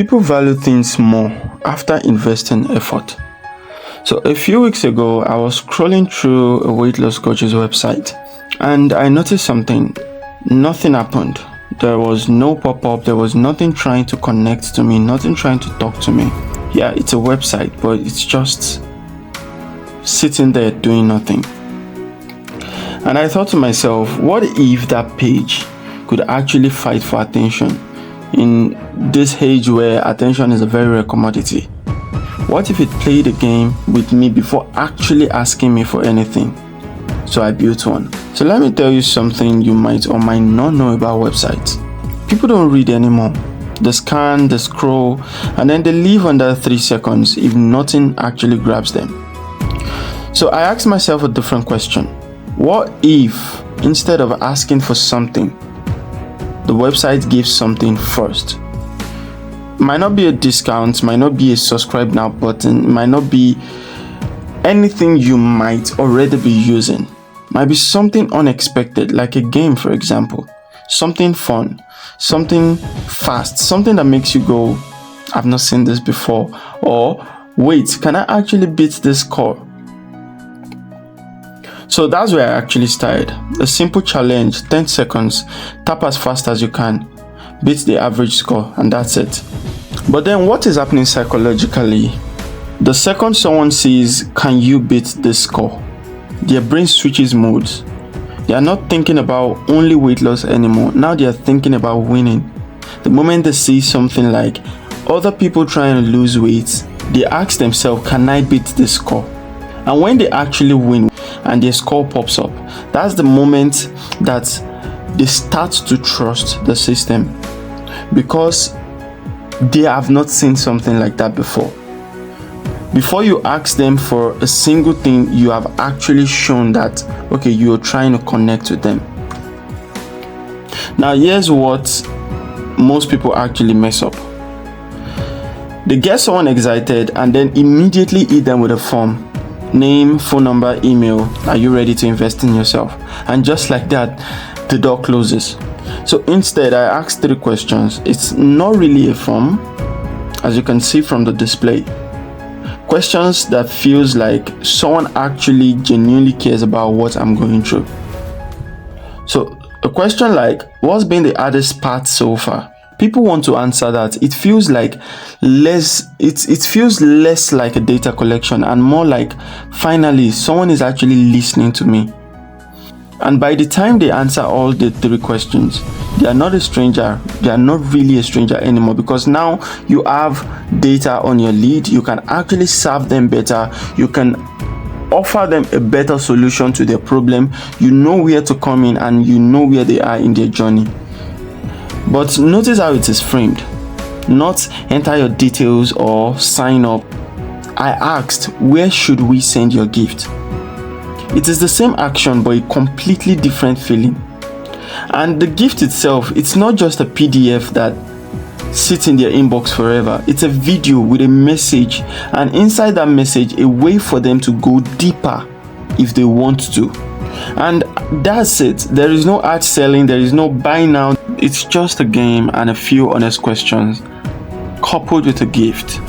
People value things more after investing effort. So a few weeks ago, I was scrolling through a weight loss coach's website and I noticed something. Nothing happened. There was no pop-up, there was nothing trying to connect to me, nothing trying to talk to me. Yeah, it's a website, but it's just sitting there doing nothing. And I thought to myself, what if that page could actually fight for attention in this age where attention is a very rare commodity? What if it played a game with me before actually asking me for anything? So I built one. So let me tell you something you might or might not know about websites. People don't read anymore. They scan, they scroll, and then they leave under 3 seconds if nothing actually grabs them. So I asked myself a different question. What if, instead of asking for something, the website gives something first? Might not be a discount, might not be a subscribe now button, might not be anything you might already be using. Might be something unexpected, like a game, for example. Something fun, something fast, something that makes you go, I've not seen this before, or wait, can I actually beat this score? So that's where I actually started. A simple challenge, 10 seconds, tap as fast as you can, beat the average score, and that's it. But then what is happening psychologically? The second someone says, can you beat this score? Their brain switches modes. They are not thinking about only weight loss anymore. Now they are thinking about winning. The moment they see something like other people trying to lose weight, they ask themselves, can I beat this score? And when they actually win and their score pops up, that's the moment that they start to trust the system, because they have not seen something like that before. Before you ask them for a single thing, you have actually shown that, okay, you're trying to connect with them. Now, here's what most people actually mess up. They get someone excited and then immediately hit them with a form. Name, phone number, email. Are you ready to invest in yourself? And just like that, the door closes. So instead, I asked 3 questions. It's not really a form, as you can see from the display. Questions that feels like someone actually genuinely cares about what I'm going through. So a question like, what's been the hardest part so far? People want to answer that. It feels like it feels less like a data collection and more like, finally, someone is actually listening to me. And by the time they answer all the 3 questions, they are not a stranger. They are not really a stranger anymore, because now you have data on your lead. You can actually serve them better. You can offer them a better solution to their problem. You know where to come in and you know where they are in their journey. But notice how it is framed. Not enter your details or sign up. I asked, where should we send your gift? It is the same action, but a completely different feeling. And the gift itself, it's not just a PDF that sits in their inbox forever. It's a video with a message, and inside that message, a way for them to go deeper if they want to. And that's it. There is no ad selling, there is no buy now. It's just a game and a few honest questions coupled with a gift.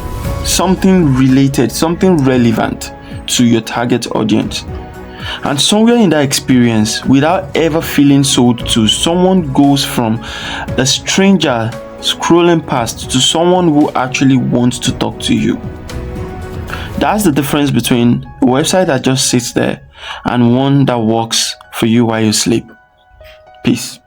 Something related, something relevant to your target audience. And somewhere in that experience, without ever feeling sold to, someone goes from a stranger scrolling past to someone who actually wants to talk to you. That's the difference between a website that just sits there and one that works for you while you sleep. Peace.